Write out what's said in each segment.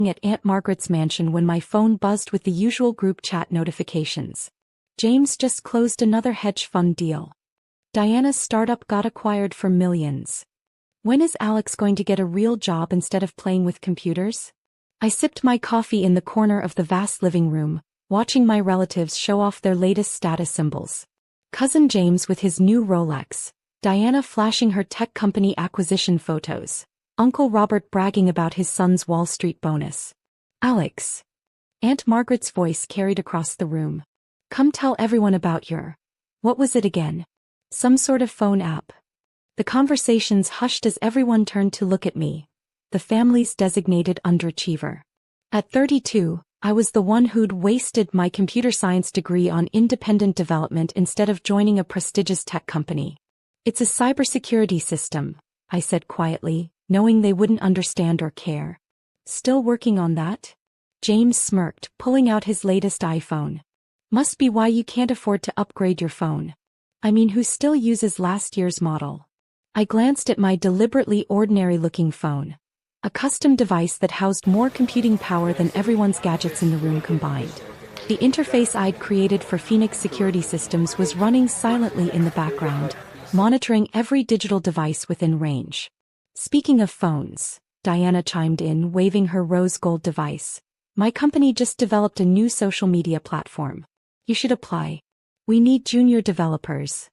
at Aunt Margaret's mansion when my phone buzzed with the usual group chat notifications. James just closed another hedge fund deal. Diana's startup got acquired for millions. When is Alex going to get a real job instead of playing with computers? I sipped my coffee in the corner of the vast living room, watching my relatives show off their latest status symbols. Cousin James with his new Rolex, Diana flashing her tech company acquisition photos, Uncle Robert bragging about his son's Wall Street bonus. Alex. Aunt Margaret's voice carried across the room. Come tell everyone about your... What was it again? Some sort of phone app. The conversations hushed as everyone turned to look at me, the family's designated underachiever. At 32, I was the one who'd wasted my computer science degree on independent development instead of joining a prestigious tech company. It's a cybersecurity system, I said quietly, knowing they wouldn't understand or care. Still working on that? James smirked, pulling out his latest iPhone. Must be why you can't afford to upgrade your phone. I mean, who still uses last year's model? I glanced at my deliberately ordinary-looking phone, a custom device that housed more computing power than everyone's gadgets in the room combined. The interface I'd created for Phoenix Security Systems was running silently in the background, monitoring every digital device within range. Speaking of phones, Diana chimed in, waving her rose gold device. My company just developed a new social media platform. You should apply. We need junior developers.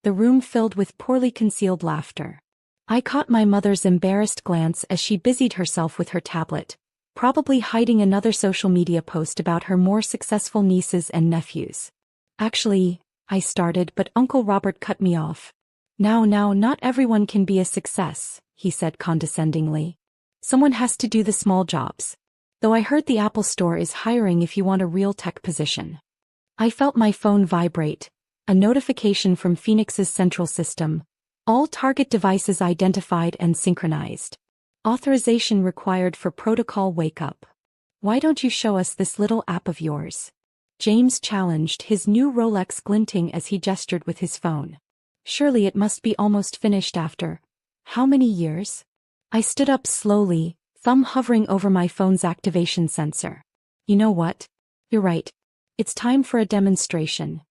The room filled with poorly concealed laughter. I caught my mother's embarrassed glance as she busied herself with her tablet, probably hiding another social media post about her more successful nieces and nephews. Actually, I started, but Uncle Robert cut me off. Now, not everyone can be a success, he said condescendingly. Someone has to do the small jobs. Though I heard the Apple Store is hiring if you want a real tech position. I felt my phone vibrate, a notification from Phoenix's central system. All target devices identified and synchronized. Authorization required for protocol wake-up. Why don't you show us this little app of yours? James challenged, his new Rolex glinting as he gestured with his phone. Surely it must be almost finished after. How many years? I stood up slowly, thumb hovering over my phone's activation sensor. You know what? You're right. It's time for a demonstration.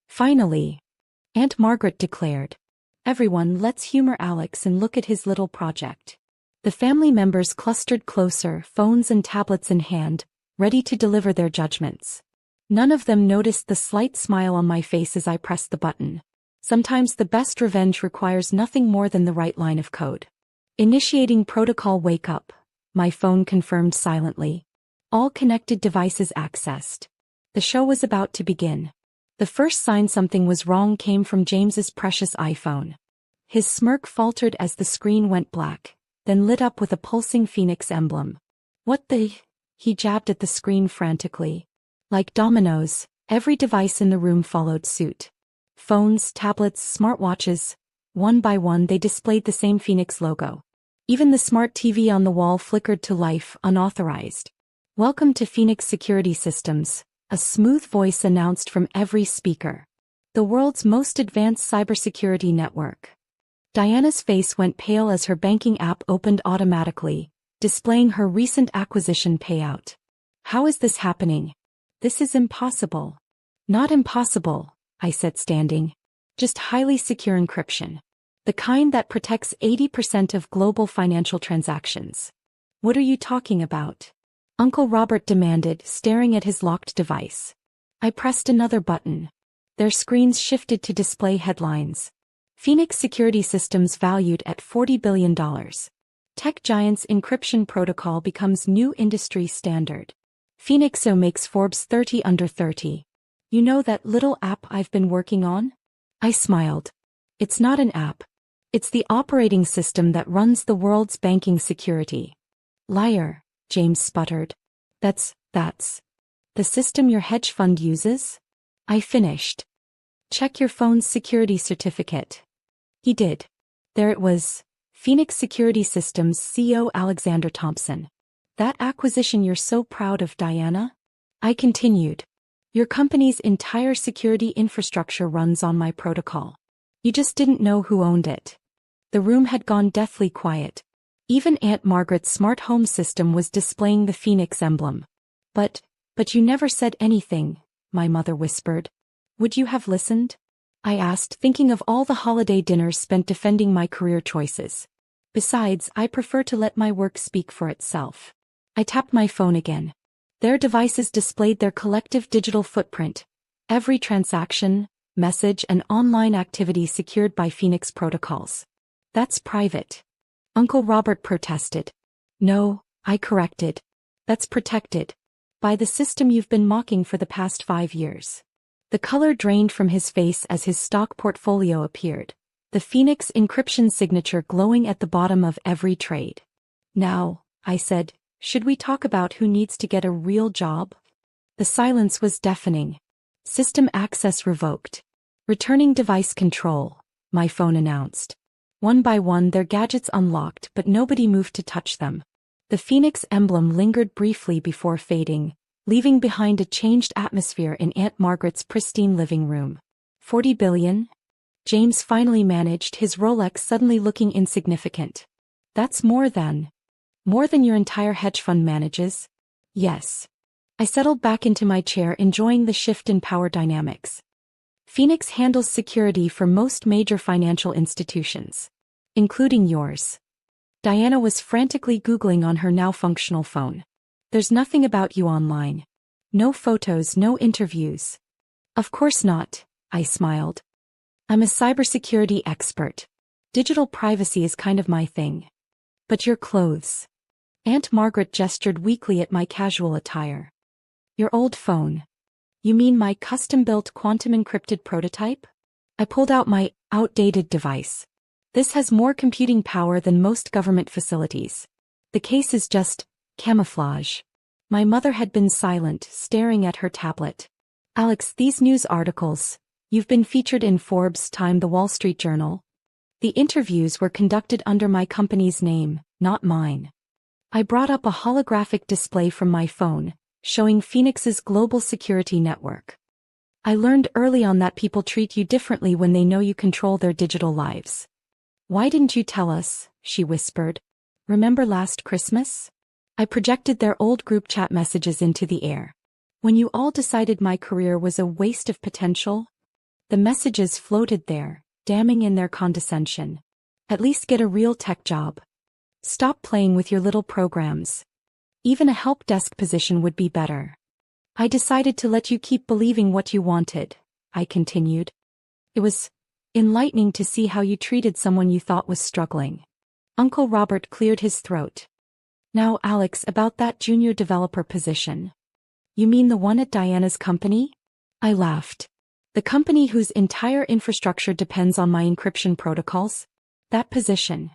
Finally, Aunt Margaret declared. Everyone, let's humor Alex and look at his little project. The family members clustered closer, phones and tablets in hand, ready to deliver their judgments. None of them noticed the slight smile on my face as I pressed the button. Sometimes the best revenge requires nothing more than the right line of code. Initiating protocol wake-up, my phone confirmed silently. All connected devices accessed. The show was about to begin. The first sign something was wrong came from James's precious iPhone. His smirk faltered as the screen went black, then lit up with a pulsing Phoenix emblem. What the... He jabbed at the screen frantically. Like dominoes, every device in the room followed suit. Phones, tablets, smartwatches. One by one they displayed the same Phoenix logo. Even the smart TV on the wall flickered to life, unauthorized. Welcome to Phoenix Security Systems, a smooth voice announced from every speaker. The world's most advanced cybersecurity network. Diana's face went pale as her banking app opened automatically, displaying her recent acquisition payout. How is this happening? This is impossible. Not impossible, I said, standing. Just highly secure encryption. The kind that protects 80% of global financial transactions. What are you talking about? Uncle Robert demanded, staring at his locked device. I pressed another button. Their screens shifted to display headlines. Phoenix Security Systems valued at $40 billion. Tech giant's encryption protocol becomes new industry standard. Phoenixo makes Forbes 30 under 30. You know that little app I've been working on? I smiled. It's not an app. It's the operating system that runs the world's banking security. Liar. James sputtered. That's the system your hedge fund uses? I finished. Check your phone's security certificate. He did. There it was. Phoenix Security Systems CEO Alexander Thompson. That acquisition you're so proud of, Diana? I continued. Your company's entire security infrastructure runs on my protocol. You just didn't know who owned it. The room had gone deathly quiet. Even Aunt Margaret's smart home system was displaying the Phoenix emblem. But you never said anything, my mother whispered. Would you have listened? I asked, thinking of all the holiday dinners spent defending my career choices. Besides, I prefer to let my work speak for itself. I tapped my phone again. Their devices displayed their collective digital footprint. Every transaction, message, and online activity secured by Phoenix protocols. That's private. Uncle Robert protested. No, I corrected. That's protected. By the system you've been mocking for the past 5 years. The color drained from his face as his stock portfolio appeared. The Phoenix encryption signature glowing at the bottom of every trade. Now, I said, should we talk about who needs to get a real job? The silence was deafening. System access revoked. Returning device control, my phone announced. One by one their gadgets unlocked, but nobody moved to touch them. The Phoenix emblem lingered briefly before fading, leaving behind a changed atmosphere in Aunt Margaret's pristine living room. 40 billion? James finally managed, his Rolex suddenly looking insignificant. That's more than your entire hedge fund manages? Yes. I settled back into my chair, enjoying the shift in power dynamics. Phoenix handles security for most major financial institutions. Including yours. Diana was frantically Googling on her now functional phone. There's nothing about you online. No photos, no interviews. Of course not, I smiled. I'm a cybersecurity expert. Digital privacy is kind of my thing. But your clothes. Aunt Margaret gestured weakly at my casual attire. Your old phone. You mean my custom-built quantum-encrypted prototype? I pulled out my outdated device. This has more computing power than most government facilities. The case is just camouflage. My mother had been silent, staring at her tablet. Alex, these news articles. You've been featured in Forbes, Time, The Wall Street Journal. The interviews were conducted under my company's name, not mine. I brought up a holographic display from my phone, showing Phoenix's global security network. I learned early on that people treat you differently when they know you control their digital lives. Why didn't you tell us? She whispered. Remember last Christmas? I projected their old group chat messages into the air. When you all decided my career was a waste of potential? The messages floated there, damning in their condescension. At least get a real tech job. Stop playing with your little programs. Even a help desk position would be better. I decided to let you keep believing what you wanted, I continued. It was enlightening to see how you treated someone you thought was struggling. Uncle Robert cleared his throat. Now, Alex, about that junior developer position. You mean the one at Diana's company? I laughed. The company whose entire infrastructure depends on my encryption protocols? That position.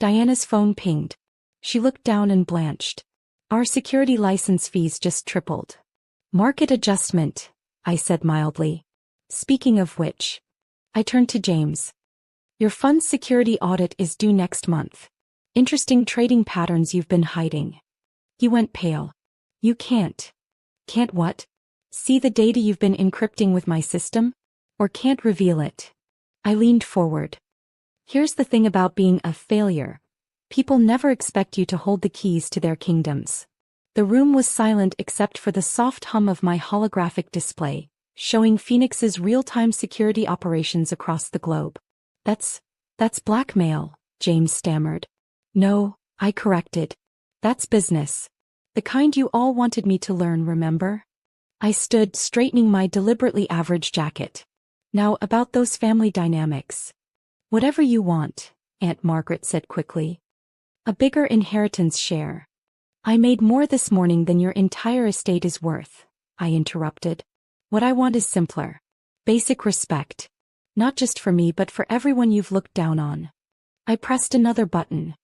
Diana's phone pinged. She looked down and blanched. Our security license fees just tripled. Market adjustment, I said mildly. Speaking of which. I turned to James. Your fund's security audit is due next month. Interesting trading patterns you've been hiding. He went pale. You can't. Can't what? See the data you've been encrypting with my system? Or can't reveal it? I leaned forward. Here's the thing about being a failure. People never expect you to hold the keys to their kingdoms. The room was silent except for the soft hum of my holographic display, showing Phoenix's real-time security operations across the globe. That's blackmail, James stammered. No, I corrected. That's business. The kind you all wanted me to learn, remember? I stood, straightening my deliberately average jacket. Now about those family dynamics. Whatever you want, Aunt Margaret said quickly. A bigger inheritance share. I made more this morning than your entire estate is worth, I interrupted. What I want is simpler. Basic respect. Not just for me but for everyone you've looked down on. I pressed another button.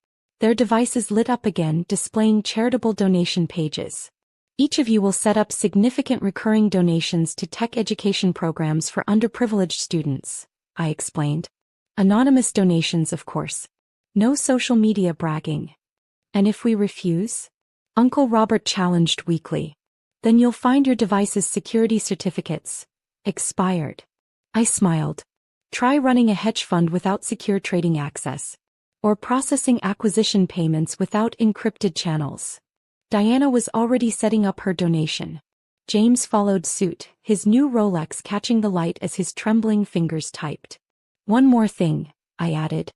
Their devices lit up again, displaying charitable donation pages. Each of you will set up significant recurring donations to tech education programs for underprivileged students, I explained. Anonymous donations, of course. No social media bragging. And if we refuse? Uncle Robert challenged weakly. Then you'll find your device's security certificates expired. I smiled. Try running a hedge fund without secure trading access. or processing acquisition payments without encrypted channels. Diana was already setting up her donation. James followed suit, his new Rolex catching the light as his trembling fingers typed. One more thing, I added.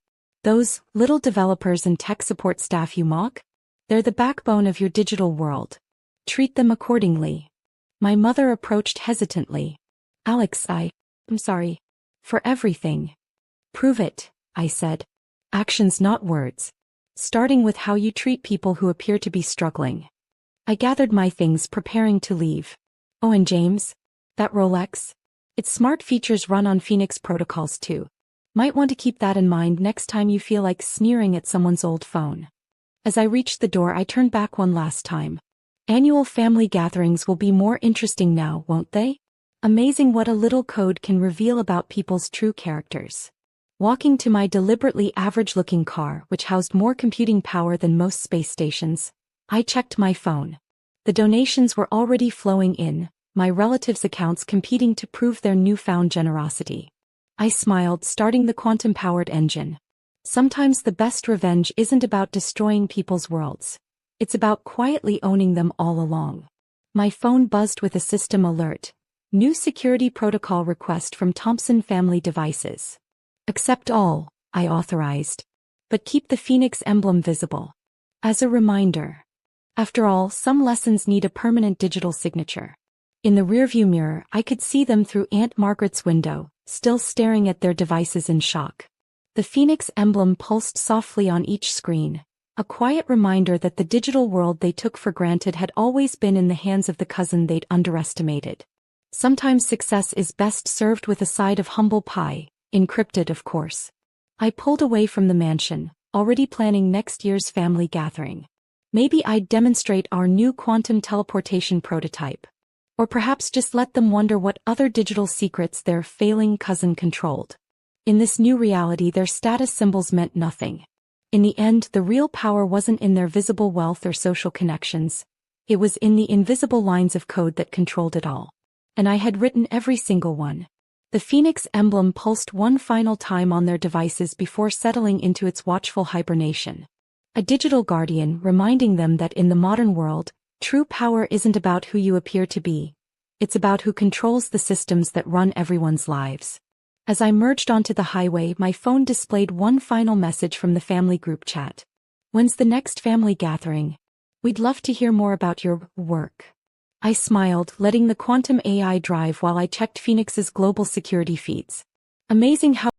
Those little developers and tech support staff you mock? They're the backbone of your digital world. Treat them accordingly. My mother approached hesitantly. Alex, I'm sorry. For everything. Prove it, I said. Actions, not words. Starting with how you treat people who appear to be struggling. I gathered my things, preparing to leave. Oh, and James? That Rolex? Its smart features run on Phoenix protocols too. Might want to keep that in mind next time you feel like sneering at someone's old phone. As I reached the door, I turned back one last time. Annual family gatherings will be more interesting now, won't they? Amazing what a little code can reveal about people's true characters. Walking to my deliberately average-looking car, which housed more computing power than most space stations, I checked my phone. The donations were already flowing in, my relatives' accounts competing to prove their newfound generosity. I smiled, starting the quantum-powered engine. Sometimes the best revenge isn't about destroying people's worlds. It's about quietly owning them all along. My phone buzzed with a system alert. New security protocol request from Thompson Family Devices. Accept all, I authorized. But keep the Phoenix emblem visible. As a reminder. After all, some lessons need a permanent digital signature. In the rearview mirror, I could see them through Aunt Margaret's window, still staring at their devices in shock. The Phoenix emblem pulsed softly on each screen, a quiet reminder that the digital world they took for granted had always been in the hands of the cousin they'd underestimated. Sometimes success is best served with a side of humble pie, encrypted of course. I pulled away from the mansion, already planning next year's family gathering. Maybe I'd demonstrate our new quantum teleportation prototype. Or perhaps just let them wonder what other digital secrets their failing cousin controlled. In this new reality, their status symbols meant nothing. In the end, the real power wasn't in their visible wealth or social connections. It was in the invisible lines of code that controlled it all. And I had written every single one. The Phoenix emblem pulsed one final time on their devices before settling into its watchful hibernation. A digital guardian reminding them that in the modern world, true power isn't about who you appear to be. It's about who controls the systems that run everyone's lives. As I merged onto the highway, my phone displayed one final message from the family group chat. When's the next family gathering? We'd love to hear more about your work. I smiled, letting the quantum AI drive while I checked Phoenix's global security feeds. Amazing how